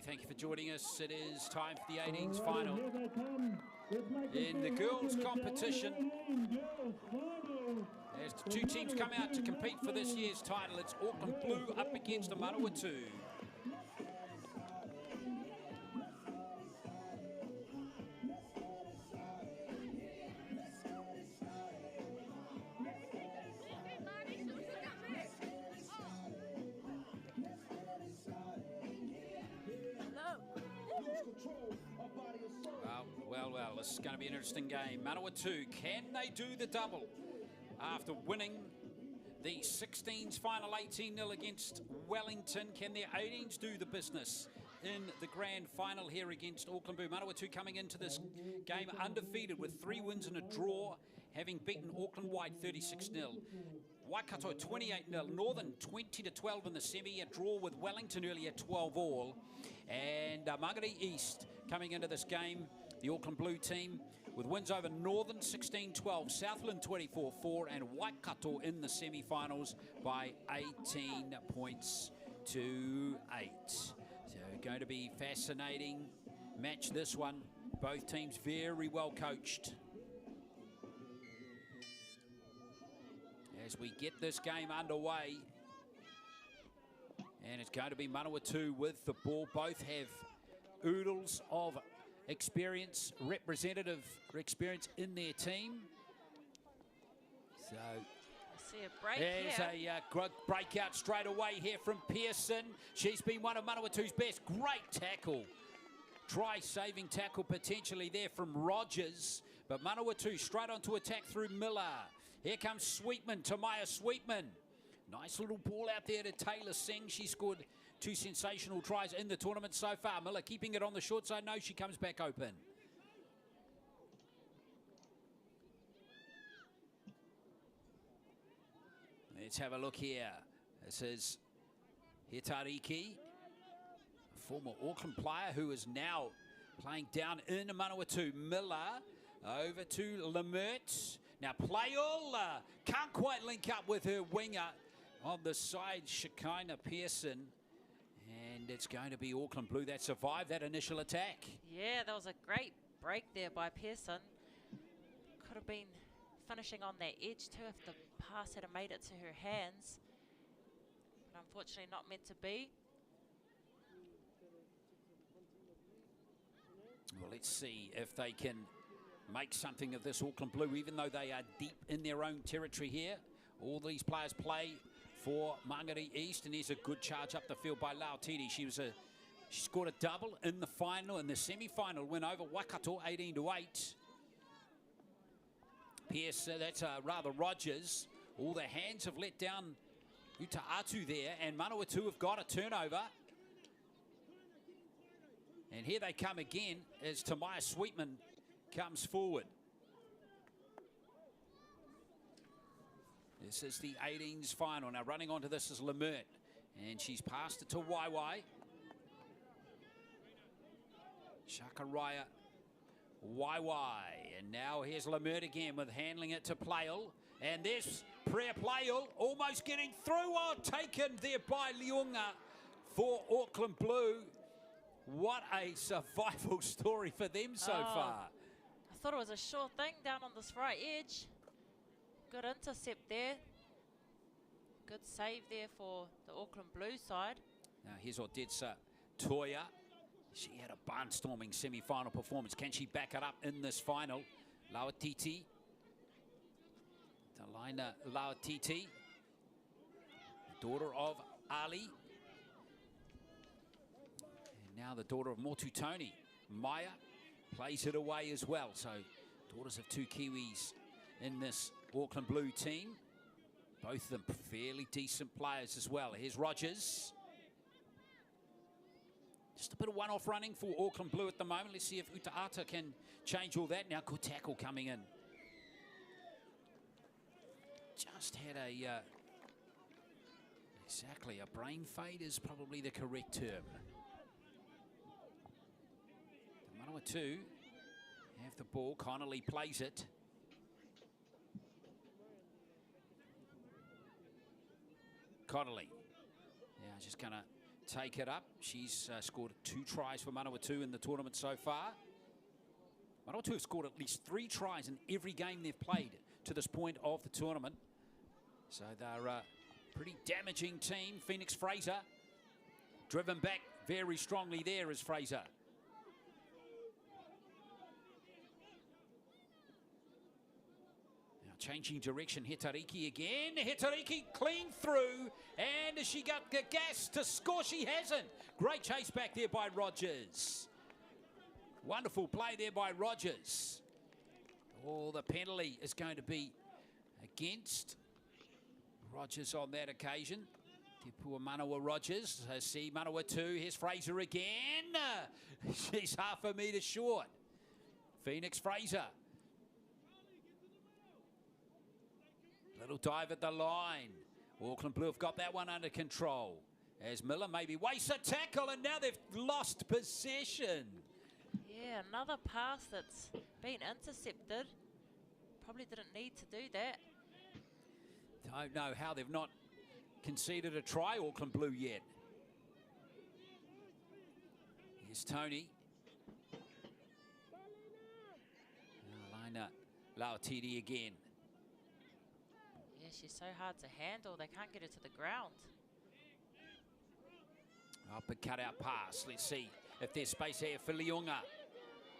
Thank you for joining us. It is time for the 18's final in the girls' competition. As the two teams come out to compete for this year's title, it's Auckland Blue up against the Manawatu. Well, this is going to be an interesting game. Manawatu, can they do the double after winning the 16's final 18-0 against Wellington? Can their 18's do the business in the grand final here against Auckland Blue? Manawatu coming into this game undefeated with 3 wins and a draw, having beaten Auckland White 36-0. Waikato 28-0, Northern 20-12 in the semi, a draw with Wellington earlier 12-all. And Mangere East coming into this game, the Auckland Blue team, with wins over Northern 16-12, Southland 24-4, and Waikato in the semi-finals by 18 points to 8. So going to be fascinating match, this one. Both teams very well coached. As we get this game underway, and it's going to be Manawatu with the ball. Both have oodles of experience, representative experience in their team. So I see a break there's here. a breakout straight away here from Pearson. She's been one of Manawatu's best. Great tackle. Try-saving tackle potentially there from Rogers. But Manawatu straight onto attack through Miller. Here comes Sweetman, Tamaya Sweetman. Nice little ball out there to Taylor Singh. She scored 2 sensational tries in the tournament so far. Miller keeping it on the short side. No, she comes back open. Let's have a look here. This is Hitariki, a former Auckland player who is now playing down in Manawatu. Miller over to Lemert. Now Playall can't quite link up with her winger on the side, Shekinah Pearson. And it's going to be Auckland Blue that survived that initial attack. Yeah, that was a great break there by Pearson. Could have been finishing on that edge too if the pass had made it to her hands. But unfortunately not meant to be. Well, let's see if they can make something of this Auckland Blue, even though they are deep in their own territory here. All these players play for Mangere East, and there's a good charge up the field by Lautiti. She scored a double in the final, in the semi-final win over Waikato 18-8. Pierce, that's rather Rogers. All the hands have let down Utaatu there, and Manawatu have got a turnover. And here they come again as Tamaya Sweetman comes forward. This is the 18's final. Now running onto this is Lemert, and she's passed it to Waiwai. Shakaraya Waiwai, and now here's Lemert again with handling it to Playall. And there's Priya Playall almost getting through. Oh, taken there by Leunga for Auckland Blue. What a survival story for them so far. I thought it was a sure thing down on this right edge. Good intercept there. Good save there for the Auckland Blue side. Now here's Odetsa Toya. She had a barnstorming semi-final performance. Can she back it up in this final? Lauatiti. Delina Lauatiti, the daughter of Ali. And now the daughter of Motutoni. Maya plays it away as well. So daughters of 2 Kiwis in this Auckland Blue team. Both of them fairly decent players as well. Here's Rogers. Just a bit of one-off running for Auckland Blue at the moment. Let's see if Utaata can change all that. Now good tackle coming in. Just had a... exactly, a brain fade is probably the correct term. The Manawatu have the ball. Connolly plays it. Connolly. Yeah, just going to take it up. She's scored 2 tries for Manawatu in the tournament so far. Manawatu have scored at least 3 tries in every game they've played to this point of the tournament. So they're a pretty damaging team. Phoenix Fraser driven back very strongly there is Fraser. Now changing direction, Hitariki again. Hitariki clean through, and has she got the gas to score? She hasn't. Great chase back there by Rogers. Wonderful play there by Rogers. Oh, the penalty is going to be against Rogers on that occasion. Te Pua Manawa Rogers. See Manawatu. Here's Fraser again. She's half a metre short. Phoenix Fraser. Little dive at the line. Auckland Blue have got that one under control. As Miller maybe wastes a tackle, and now they've lost possession. Yeah, another pass that's been intercepted. Probably didn't need to do that. Don't know how they've not conceded a try, Auckland Blue, yet. Here's Tony. Laina Lauatiti again. Yeah, she's so hard to handle. They can't get her to the ground. Up and cut out pass. Let's see if there's space here for Liunga.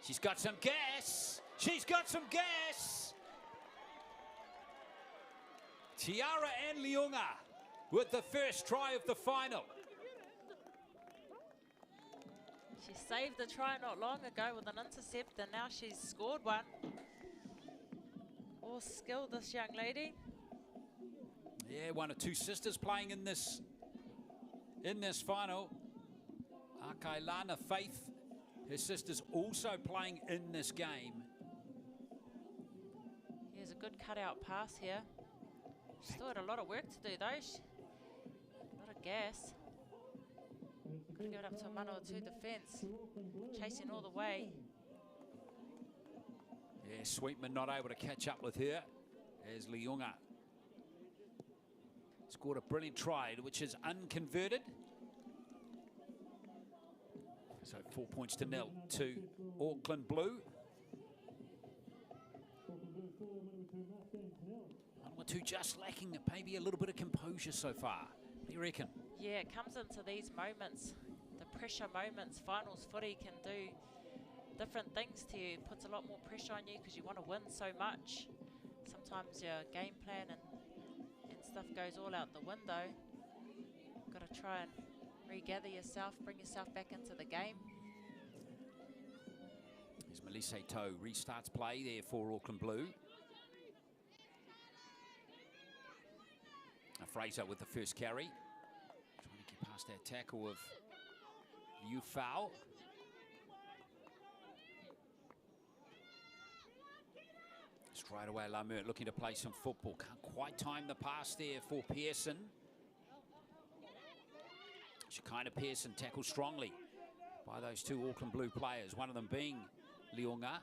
She's got some gas. She's got some gas. Tiara and Liunga with the first try of the final. She saved the try not long ago with an intercept, and now she's scored one. All skilled, this young lady. Yeah, one of 2 sisters playing in this final. Akailana Faith, her sister's also playing in this game. Here's a good cutout pass here. Still had a lot of work to do though. A lot of gas. Could give it up to Manawatu defence. Chasing all the way. Yeah, Sweetman not able to catch up with her as Liunga scored a brilliant try, which is unconverted. So 4 points to 0 to Auckland Blue. Manawatu just lacking maybe a little bit of composure so far. What do you reckon? Yeah, it comes into these moments, the pressure moments. Finals footy can do different things to you. It puts a lot more pressure on you because you want to win so much. Sometimes your game plan and stuff goes all out the window. Got to try and regather yourself, bring yourself back into the game. As Melisse Toe restarts play there for Auckland Blue. Fraser with the first carry. Trying to get past that tackle of Liu Fao. Straight away, Lamert looking to play some football. Can't quite time the pass there for Pearson. Shekinah Pearson tackled strongly by those 2 Auckland Blue players, one of them being Liunga.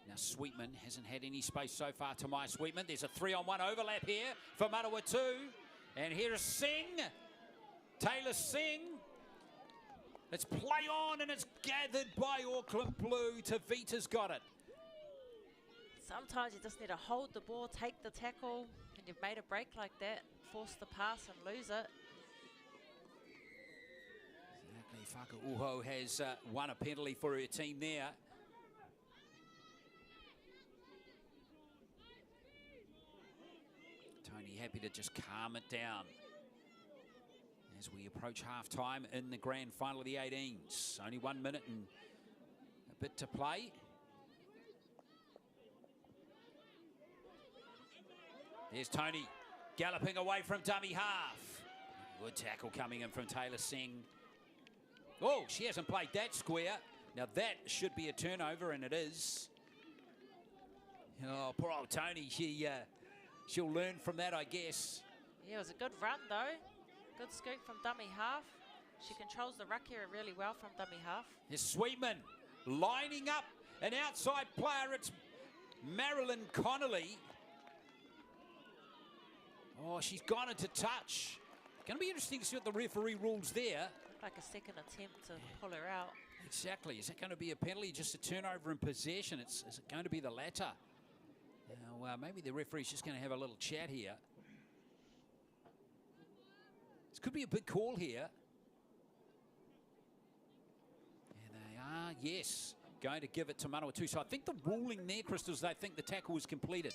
Now Sweetman hasn't had any space so far to my Sweetman. There's a 3-on-1 overlap here for Manawatu. And here is Singh. Taylor Singh. Let's play on, and it's gathered by Auckland Blue. Tavita's got it. Sometimes you just need to hold the ball, take the tackle, and you've made a break like that, force the pass and lose it. Exactly. Whakauho has won a penalty for her team there. Tony happy to just calm it down as we approach half-time in the grand final of the 18s. Only 1 minute and a bit to play. There's Tony galloping away from dummy half. Good tackle coming in from Taylor Singh. Oh, she hasn't played that square. Now that should be a turnover, and it is. Oh, poor old Tony. She'll learn from that, I guess. Yeah, it was a good run though. Good scoop from dummy half. She controls the ruck here really well from dummy half. Here's Sweetman lining up an outside player. It's Marilyn Connolly. Oh, she's gone into touch. Going to be interesting to see what the referee rules there. Like a second attempt to pull her out. Exactly. Is it going to be a penalty, just a turnover in possession? Is it going to be the latter? Now, maybe the referee's just going to have a little chat here. This could be a big call here. There they are, yes. Going to give it to Manawatu. So I think the ruling there, Crystal, is they think the tackle was completed.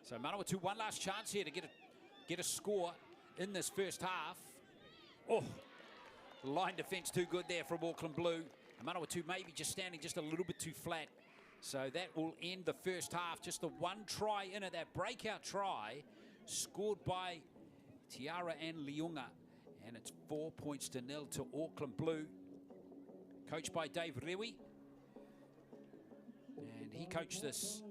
So Manawatu, one last chance here to get a score in this first half. Oh, line defence too good there from Auckland Blue. And Manawatu maybe just standing just a little bit too flat. So that will end the first half. Just the one try in it, that breakout try, scored by Tiara and Liunga. And it's 4-0 to Auckland Blue. Coached by Dave Rewi. And he coached this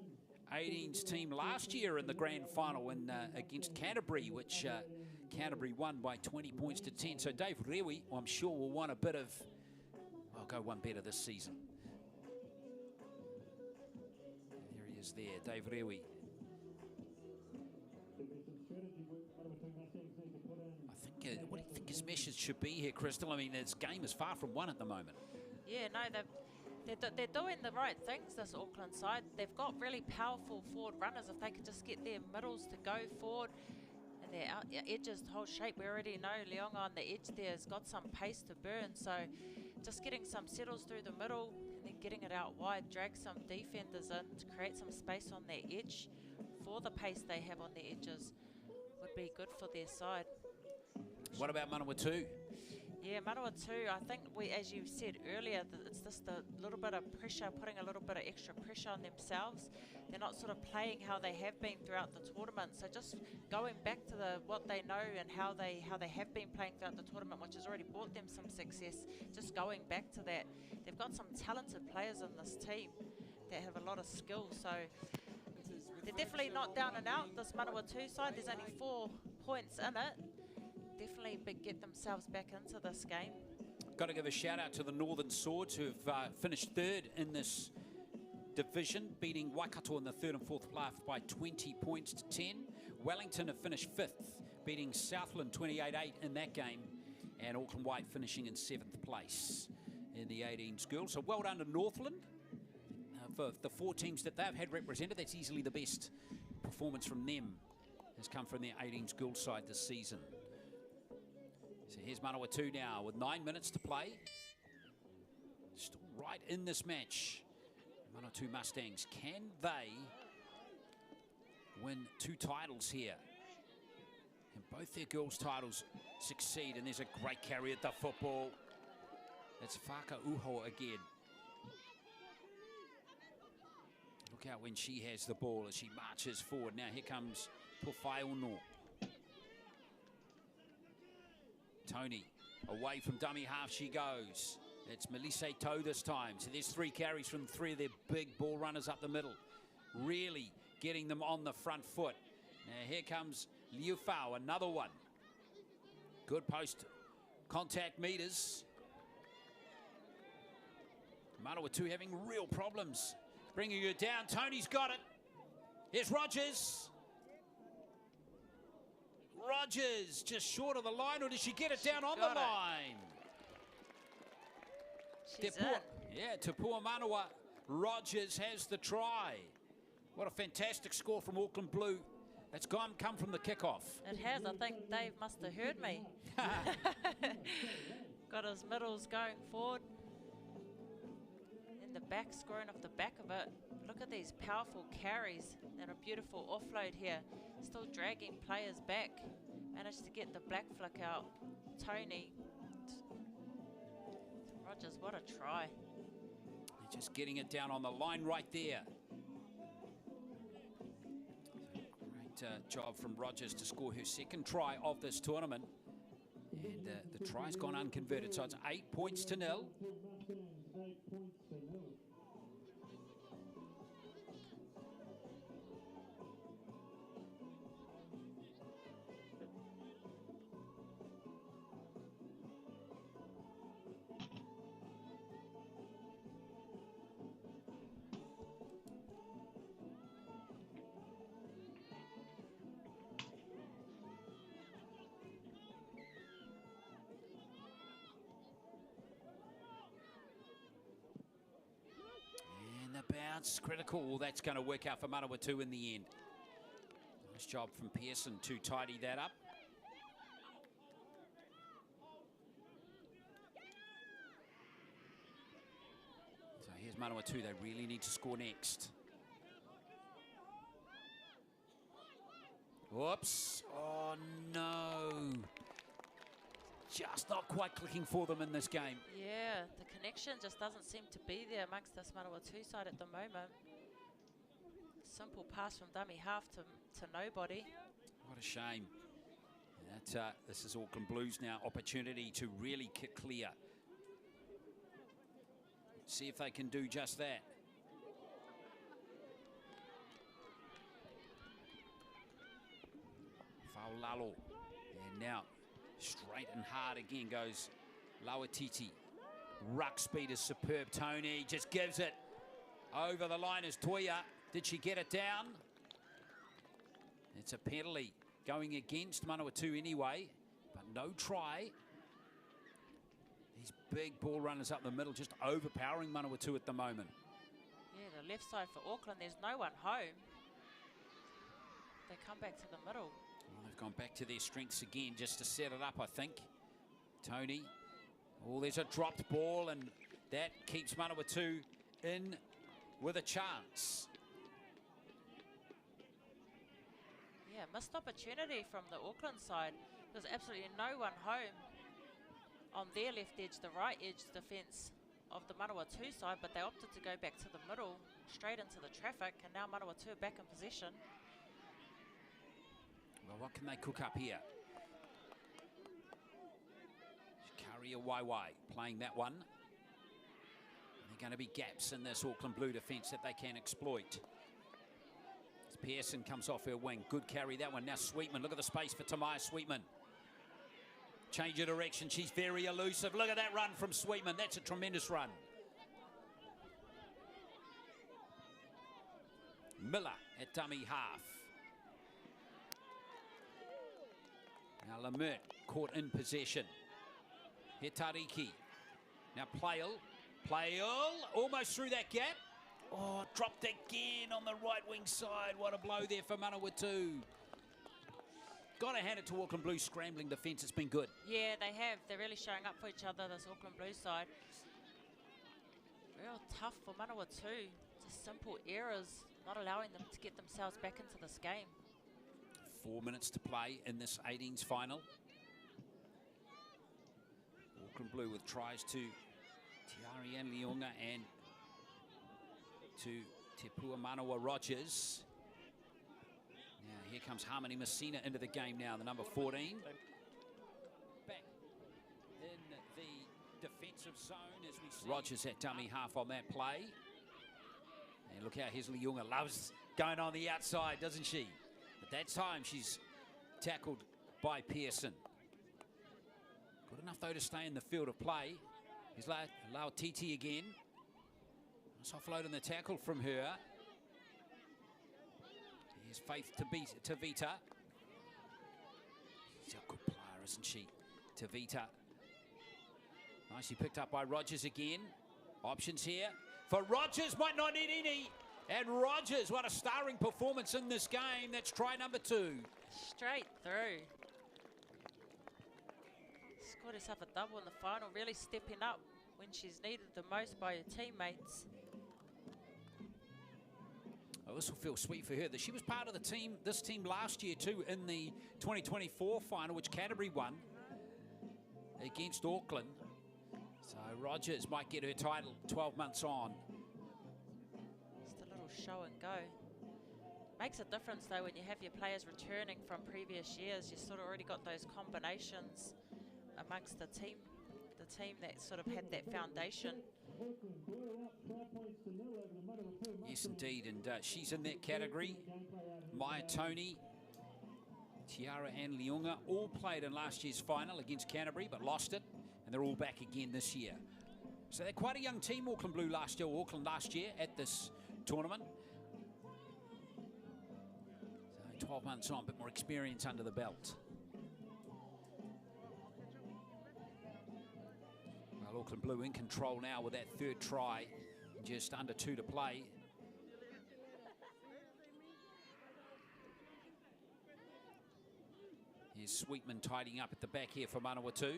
18's team last year in the grand final against Canterbury, which Canterbury won by 20 points to 10. So Dave Rewi, I'm sure, will want a bit of, well, go one better this season. There he is there, Dave Rewi. I think, what do you think his message should be here, Crystal? I mean, this game is far from won at the moment. Yeah, no, they're doing the right things, this Auckland side. They've got really powerful forward runners. If they could just get their middles to go forward and their edges to hold shape. We already know Leonga on the edge there has got some pace to burn. So just getting some settles through the middle and then getting it out wide, drag some defenders in to create some space on their edge for the pace they have on their edges would be good for their side. What about Manawatu? Yeah, Manawatu, I think as you said earlier, it's just a little bit of pressure, putting a little bit of extra pressure on themselves. They're not sort of playing how they have been throughout the tournament. So just going back to what they know and how they have been playing throughout the tournament, which has already brought them some success. Just going back to that, they've got some talented players in this team that have a lot of skill. So they're definitely not down and out. This Manawatu side, there's only 4 points in it. Definitely get themselves back into this game. Got to give a shout out to the Northern Swords, who have finished third in this division, beating Waikato in the third and fourth half by 20 points to 10. Wellington have finished fifth, beating Southland 28-8 in that game, and Auckland White finishing in 7th place in the 18's girls. So well done to Northland. For the 4 teams that they've had represented, that's easily the best performance from them has come from their 18's girls side this season. So here's Manawatu now with 9 minutes to play. Still right in this match. Manawatu Mustangs, can they win 2 titles here? And both their girls' titles succeed, and there's a great carry at the football. It's Whaka Uho again. Look out when she has the ball as she marches forward. Now here comes Pufaiuno. Tony, away from dummy half she goes. It's Melisse Toe this time. So there's 3 carries from 3 of their big ball runners up the middle. Really getting them on the front foot. Now here comes Liu Fao, another one. Good post contact meters. Manawatu having real problems bringing her down. Tony's got it. Here's Rogers. Rogers just short of the line, or did she get it down on the line? She's in. Yeah, Tapua Manawa. Rogers has the try. What a fantastic score from Auckland Blue. That's come from the kickoff. It has. I think Dave must have heard me. Got his middles going forward. In the back, scoring off the back of it. Look at these powerful carries and a beautiful offload here. Still dragging players back. Managed to get the black flick out. Tony. Rogers, what a try. They're just getting it down on the line right there. Great job from Rogers to score her 2nd try of this tournament. And the try's gone unconverted, so it's 8 points to 0. bounce, critical. That's going to work out for Manawatu in the end. Nice job from Pearson to tidy that up. So here's Manawatu. They really need to score next. Whoops. Oh, no. Just not quite clicking for them in this game. Yeah, the connection just doesn't seem to be there amongst this Manawatu side at the moment. Simple pass from dummy half to nobody. What a shame. That, this is Auckland Blues now. Opportunity to really kick clear. See if they can do just that. Faulalo. And now straight and hard again goes Lauatiti. Ruck speed is superb. Tony just gives it over the line as Toya. Did she get it down? It's a penalty going against Manawatu anyway, but no try. These big ball runners up the middle just overpowering Manawatu at the moment. Yeah, the left side for Auckland, there's no one home. They come back to the middle. Well, they've gone back to their strengths again just to set it up, I think. Tony. Oh, there's a dropped ball, and that keeps Manawatu in with a chance. Yeah, missed opportunity from the Auckland side. There's absolutely no one home on their left edge, the right edge defence of the Manawatu side, but they opted to go back to the middle, straight into the traffic, and now Manawatu are back in possession. Well, what can they cook up here? Karia Waiwai playing that one. And there are going to be gaps in this Auckland Blue defence that they can exploit. As Pearson comes off her wing. Good carry, that one. Now Sweetman. Look at the space for Tamaya Sweetman. Change of direction. She's very elusive. Look at that run from Sweetman. That's a tremendous run. Miller at dummy half. Now Lemert caught in possession. Hitariki. Now Plail almost through that gap. Oh, dropped again on the right wing side. What a blow there for Manawatu. Got to hand it to Auckland Blues scrambling defence. It's been good. Yeah, they have. They're really showing up for each other, this Auckland Blues side. Real tough for Manawatu. Just simple errors, not allowing them to get themselves back into this game. 4 minutes to play in this 18's final. Auckland Blue with tries to Tiarian Leonga and to Te Puamanawa Rogers. Now here comes Harmony Messina into the game now, the number 14. Back in the defensive zone as we see Rogers at dummy half on that play. And look how Hesley Leonga loves going on the outside, doesn't she? But that time she's tackled by Pearson. Good enough though to stay in the field of play. Here's Lauatiti again. Nice offload on the tackle from her. Here's Faith Tavita. She's a good player, isn't she? Tavita. Nicely picked up by Rogers again. Options here for Rogers, might not need any. And Rogers, what a starring performance in this game. That's try number 2. Straight through. Scored herself a double in the final, really stepping up when she's needed the most by her teammates. Oh, this will feel sweet for her that she was part of the team, this team last year too, in the 2024 final, which Canterbury won against Auckland. So Rogers might get her title 12 months on. Just a little show and go. Makes a difference though when you have your players returning from previous years. You sort of already got those combinations amongst the team that sort of had that foundation. Yes, indeed, and she's in that category. Maya Tony, Tiara Ann Leonga all played in last year's final against Canterbury, but lost it, and they're all back again this year. So they're quite a young team, Auckland Blue last year at this tournament. So 12 months on, but more experience under the belt. Well, Auckland Blue in control now with that third try. Just under 2 to play. Here's Sweetman tidying up at the back here for Manawatu.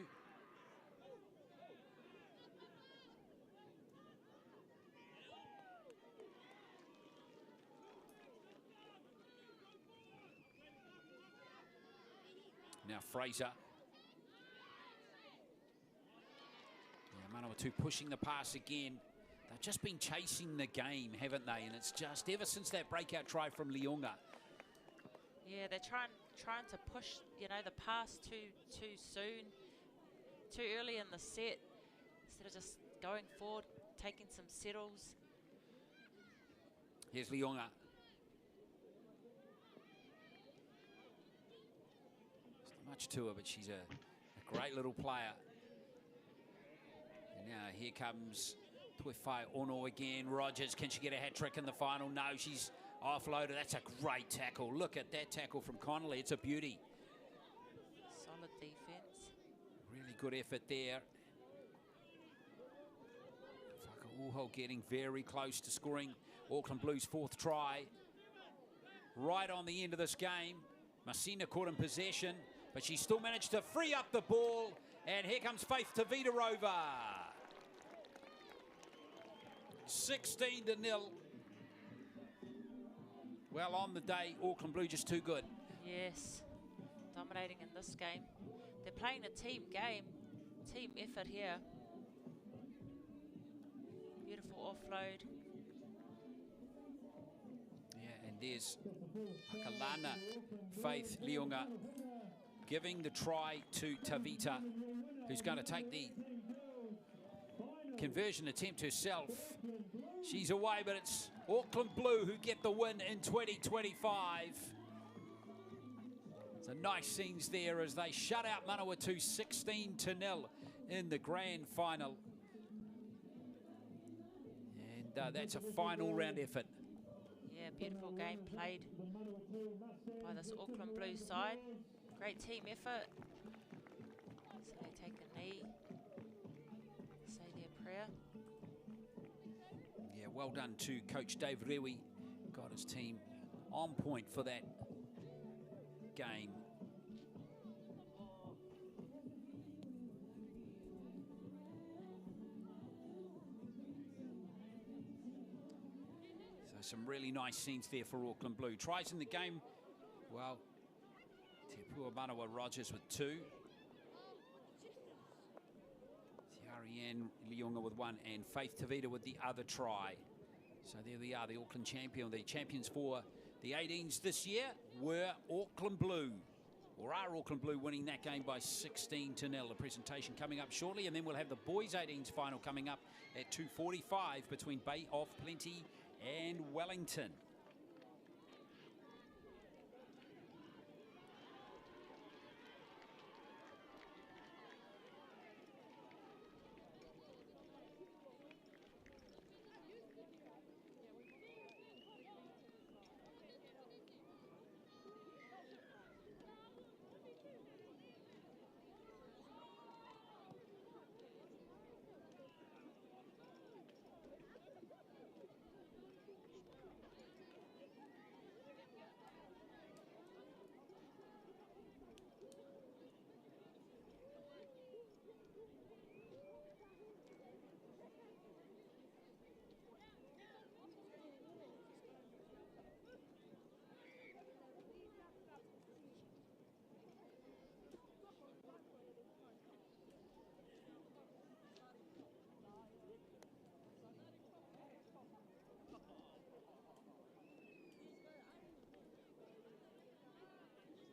Now Fraser. Yeah, Manawatu pushing the pass again. They've just been chasing the game, haven't they? And it's just ever since that breakout try from Leonga. Yeah, they're trying to push, you know, the pass too soon, too early in the set, instead of just going forward, taking some settles. Here's Leonga. There's not much to her, but she's a great little player. And now here comes Tuifai Ono again. Rogers, can she get a hat trick in the final? No, she's offloaded. That's a great tackle. Look at that tackle from Connolly. It's a beauty. Solid defense. Really good effort there. Whakauho getting very close to scoring Auckland Blues' fourth try. Right on the end of this game. Messina caught in possession, but she still managed to free up the ball. And here comes Faith Tavita-Rova. 16-0. Well, on the day, Auckland Blue just too good. Yes, dominating in this game. They're playing a team game, team effort here. Beautiful offload. Yeah, and there's Hakalana, Faith Leonga, giving the try to Tavita, who's going to take the conversion attempt herself. She's away, but it's Auckland Blue who get the win in 2025. Some nice scenes there as they shut out Manawatu 16-0 in the grand final. And that's a final round effort. Yeah, beautiful game played by this Auckland Blue side. Great team effort. So they take a knee, say their prayer. Yeah, well done to Coach Dave Rewi. Got his team on point for that game. So some really nice scenes there for Auckland Blue. Tries in the game, well, Te Pua Manawa Rogers with 2. Tiarianne Leonga with 1 and Faith Tavita with the other try. So there we are, the Auckland champion. The champions for the 18s this year were Auckland Blue, or are Auckland Blue, winning that game by 16-0. The presentation coming up shortly, and then we'll have the boys 18s final coming up at 2:45 between Bay of Plenty and Wellington.